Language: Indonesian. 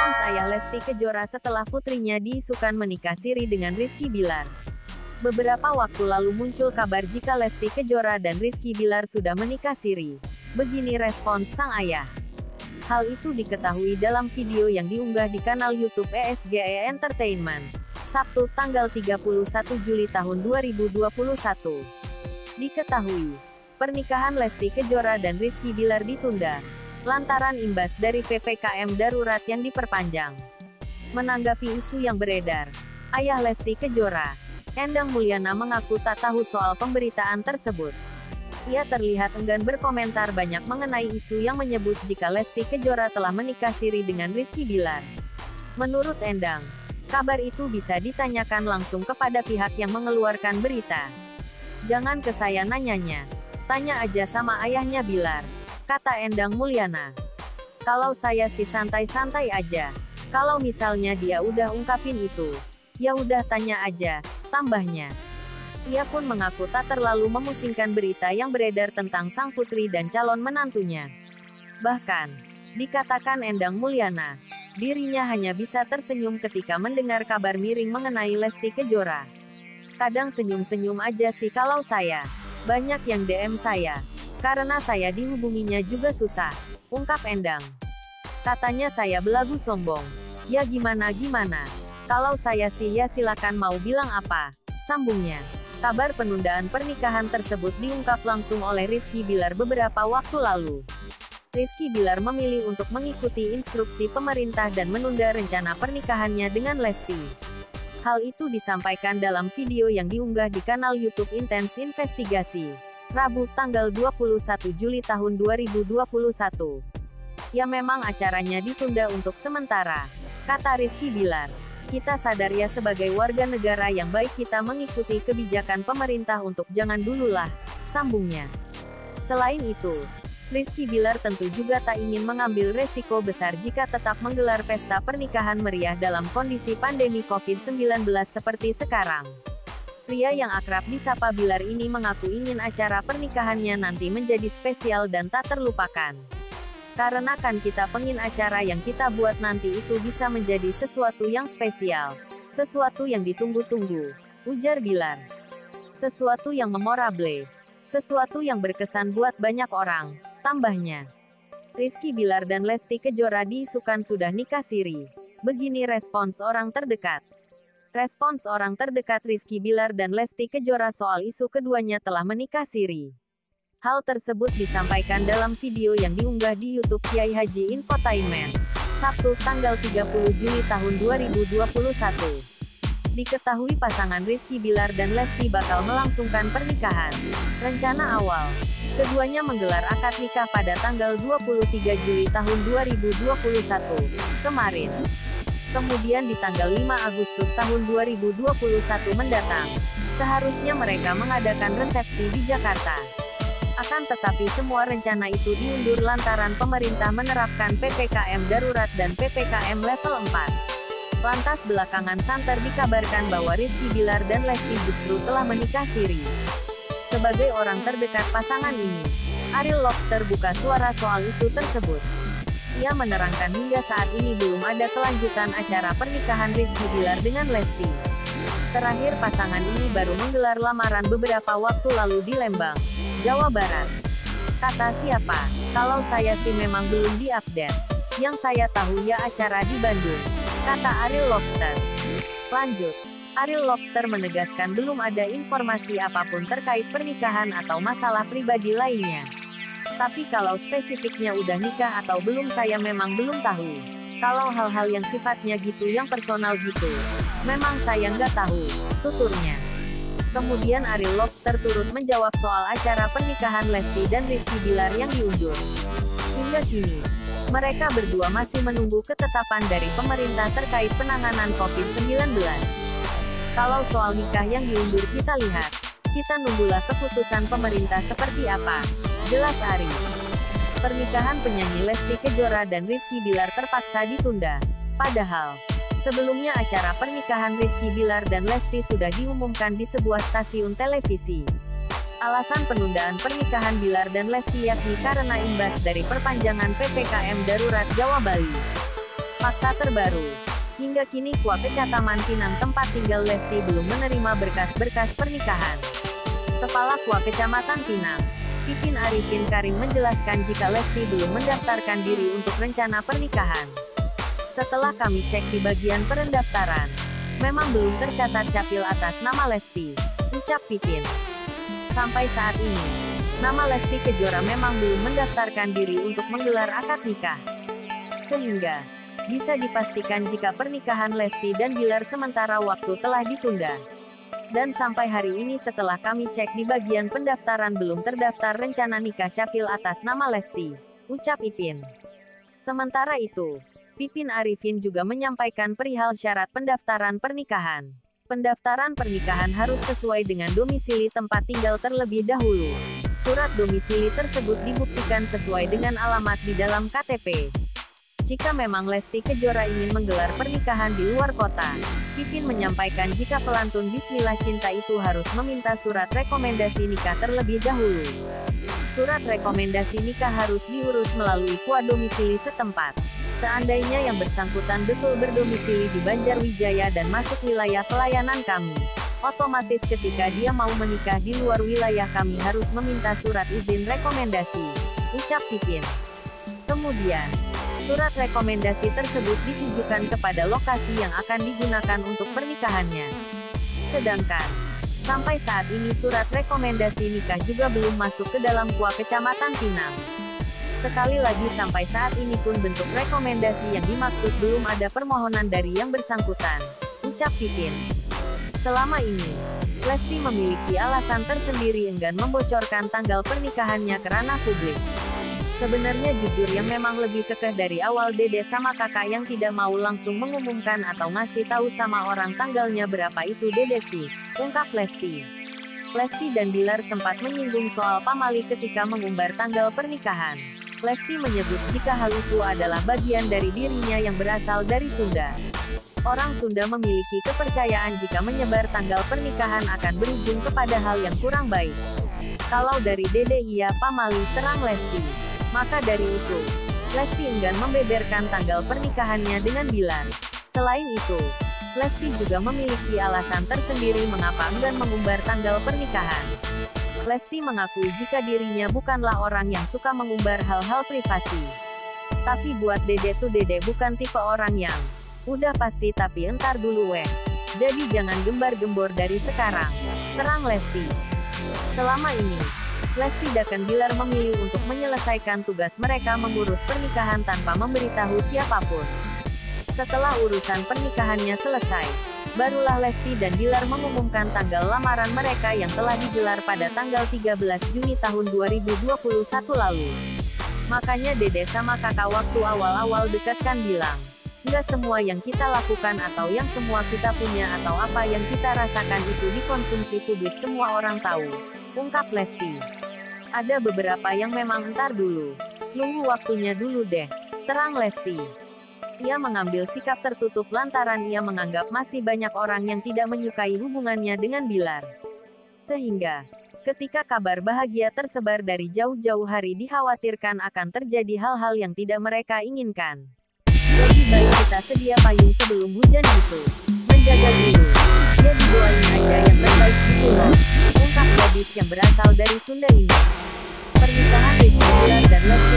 Respons ayah Lesti Kejora setelah putrinya diisukan menikah siri dengan Rizky Bilar. Beberapa waktu lalu muncul kabar jika Lesti Kejora dan Rizky Bilar sudah menikah siri. Begini respons sang ayah. Hal itu diketahui dalam video yang diunggah di kanal YouTube ESGE Entertainment, Sabtu tanggal 31 Juli tahun 2021. Diketahui, pernikahan Lesti Kejora dan Rizky Bilar ditunda, lantaran imbas dari PPKM darurat yang diperpanjang. Menanggapi isu yang beredar, ayah Lesti Kejora, Endang Mulyana mengaku tak tahu soal pemberitaan tersebut. Ia terlihat enggan berkomentar banyak mengenai isu yang menyebut jika Lesti Kejora telah menikah siri dengan Rizky Bilar. Menurut Endang, kabar itu bisa ditanyakan langsung kepada pihak yang mengeluarkan berita. Jangan ke saya nanyanya. Tanya aja sama ayahnya Bilar, kata Endang Mulyana. Kalau saya sih santai-santai aja. Kalau misalnya dia udah ungkapin itu, ya udah tanya aja, tambahnya. Ia pun mengaku tak terlalu memusingkan berita yang beredar tentang sang putri dan calon menantunya. Bahkan, dikatakan Endang Mulyana, dirinya hanya bisa tersenyum ketika mendengar kabar miring mengenai Lesti Kejora. Kadang senyum-senyum aja sih kalau saya. Banyak yang DM saya. Karena saya dihubunginya juga susah, ungkap Endang. Katanya saya belagu sombong. Ya gimana-gimana. Kalau saya sih ya silakan mau bilang apa, sambungnya. Kabar penundaan pernikahan tersebut diungkap langsung oleh Rizky Bilar beberapa waktu lalu. Rizky Bilar memilih untuk mengikuti instruksi pemerintah dan menunda rencana pernikahannya dengan Lesti. Hal itu disampaikan dalam video yang diunggah di kanal YouTube Intens Investigasi, Rabu tanggal 21 Juli tahun 2021. Ya memang acaranya ditunda untuk sementara, kata Rizky Bilar. Kita sadar ya sebagai warga negara yang baik kita mengikuti kebijakan pemerintah untuk jangan dululah, sambungnya. Selain itu, Rizky Bilar tentu juga tak ingin mengambil resiko besar jika tetap menggelar pesta pernikahan meriah dalam kondisi pandemi COVID-19 seperti sekarang. Pria yang akrab disapa Bilar ini mengaku ingin acara pernikahannya nanti menjadi spesial dan tak terlupakan. Karena kan kita pengin acara yang kita buat nanti itu bisa menjadi sesuatu yang spesial. Sesuatu yang ditunggu-tunggu, ujar Bilar. Sesuatu yang memorable. Sesuatu yang berkesan buat banyak orang, tambahnya. Rizky Bilar dan Lesti Kejora diisukan sudah nikah siri. Begini respons orang terdekat. Respons orang terdekat Rizky Bilar dan Lesti Kejora soal isu keduanya telah menikah siri. Hal tersebut disampaikan dalam video yang diunggah di YouTube Kiai Haji Infotainment, Sabtu tanggal 30 Juli tahun 2021. Diketahui pasangan Rizky Bilar dan Lesti bakal melangsungkan pernikahan. Rencana awal, keduanya menggelar akad nikah pada tanggal 23 Juli tahun 2021, kemarin. Kemudian di tanggal 5 Agustus tahun 2021 mendatang, seharusnya mereka mengadakan resepsi di Jakarta. Akan tetapi semua rencana itu diundur lantaran pemerintah menerapkan PPKM darurat dan PPKM level 4. Lantas belakangan santer dikabarkan bahwa Rizky Bilar dan Lesti justru telah menikah siri. Sebagai orang terdekat pasangan ini, Ariel Lobster buka suara soal isu tersebut. Ia menerangkan hingga saat ini belum ada kelanjutan acara pernikahan Rizky Bilar dengan Lesti. Terakhir pasangan ini baru menggelar lamaran beberapa waktu lalu di Lembang, Jawa Barat. Kata siapa, kalau saya sih memang belum diupdate. Yang saya tahu ya acara di Bandung, kata Ariel Lobster. Lanjut, Ariel Lobster menegaskan belum ada informasi apapun terkait pernikahan atau masalah pribadi lainnya. Tapi kalau spesifiknya udah nikah atau belum saya memang belum tahu. Kalau hal-hal yang sifatnya gitu yang personal gitu, memang saya nggak tahu, tuturnya. Kemudian Ariel Lobster turut menjawab soal acara pernikahan Lesti dan Rizky Bilar yang diundur. Hingga kini, mereka berdua masih menunggu ketetapan dari pemerintah terkait penanganan COVID-19. Kalau soal nikah yang diundur kita lihat, kita nunggulah keputusan pemerintah seperti apa, jelas Ari. Pernikahan penyanyi Lesti Kejora dan Rizky Bilar terpaksa ditunda. Padahal, sebelumnya acara pernikahan Rizky Bilar dan Lesti sudah diumumkan di sebuah stasiun televisi. Alasan penundaan pernikahan Bilar dan Lesti yakni karena imbas dari perpanjangan PPKM darurat Jawa Bali. Fakta terbaru. Hingga kini KUA Kecamatan Pinang tempat tinggal Lesti belum menerima berkas-berkas pernikahan. Kepala KUA Kecamatan Pinang, Pipin Arifin Karim menjelaskan jika Lesti belum mendaftarkan diri untuk rencana pernikahan. Setelah kami cek di bagian pendaftaran, memang belum tercatat capil atas nama Lesti, ucap Pipin. Sampai saat ini, nama Lesti Kejora memang belum mendaftarkan diri untuk menggelar akad nikah. Sehingga bisa dipastikan jika pernikahan Lesti dan Bilar sementara waktu telah ditunda. Dan sampai hari ini setelah kami cek di bagian pendaftaran belum terdaftar rencana nikah capil atas nama Lesti, ucap Ipin. Sementara itu, Pipin Arifin juga menyampaikan perihal syarat pendaftaran pernikahan. Pendaftaran pernikahan harus sesuai dengan domisili tempat tinggal terlebih dahulu. Surat domisili tersebut dibuktikan sesuai dengan alamat di dalam KTP. Jika memang Lesti Kejora ingin menggelar pernikahan di luar kota, Pipin menyampaikan jika pelantun Bismillah Cinta itu harus meminta surat rekomendasi nikah terlebih dahulu. Surat rekomendasi nikah harus diurus melalui KUA domisili setempat. Seandainya yang bersangkutan betul berdomisili di Banjarwijaya dan masuk wilayah pelayanan kami, otomatis ketika dia mau menikah di luar wilayah kami harus meminta surat izin rekomendasi, ucap Pipin. Kemudian, surat rekomendasi tersebut ditujukan kepada lokasi yang akan digunakan untuk pernikahannya. Sedangkan, sampai saat ini surat rekomendasi nikah juga belum masuk ke dalam KUA Kecamatan Pinang. Sekali lagi sampai saat ini pun bentuk rekomendasi yang dimaksud belum ada permohonan dari yang bersangkutan, ucap Pipin. Selama ini, Lesti memiliki alasan tersendiri enggan membocorkan tanggal pernikahannya ke ranah publik. Sebenarnya jujur yang memang lebih kekeh dari awal Dede sama kakak yang tidak mau langsung mengumumkan atau ngasih tahu sama orang tanggalnya berapa itu Dede sih, ungkap Lesti. Lesti dan Bilar sempat menyinggung soal pamali ketika mengumbar tanggal pernikahan. Lesti menyebut jika hal itu adalah bagian dari dirinya yang berasal dari Sunda. Orang Sunda memiliki kepercayaan jika menyebar tanggal pernikahan akan berujung kepada hal yang kurang baik. Kalau dari Dede iya pamali, terang Lesti. Maka dari itu, Lesti enggan membeberkan tanggal pernikahannya dengan Bilar. Selain itu, Lesti juga memiliki alasan tersendiri mengapa enggan mengumbar tanggal pernikahan. Lesti mengakui jika dirinya bukanlah orang yang suka mengumbar hal-hal privasi. Tapi buat Dede tuh Dede bukan tipe orang yang udah pasti tapi entar dulu weh. Jadi jangan gembar-gembor dari sekarang, terang Lesti. Selama ini, Lesti dan Bilar memilih untuk menyelesaikan tugas mereka mengurus pernikahan tanpa memberitahu siapapun. Setelah urusan pernikahannya selesai, barulah Lesti dan Bilar mengumumkan tanggal lamaran mereka yang telah digelar pada tanggal 13 Juni tahun 2021 lalu. Makanya Dede sama kakak waktu awal-awal dekat kan bilang, nggak semua yang kita lakukan atau yang semua kita punya atau apa yang kita rasakan itu dikonsumsi publik semua orang tahu, ungkap Lesti. Ada beberapa yang memang entar dulu. Nunggu waktunya dulu deh, terang Lesti. Ia mengambil sikap tertutup lantaran ia menganggap masih banyak orang yang tidak menyukai hubungannya dengan Bilar. Sehingga, ketika kabar bahagia tersebar dari jauh-jauh hari dikhawatirkan akan terjadi hal-hal yang tidak mereka inginkan. Lebih baik kita sedia payung sebelum hujan gitu. Menjaga dulu. Jadi doain aja yang terbaik gitu loh, ungkap gadis yang berasal dari Sunda ini. Pernikahan Rizky Bilar dan Lesti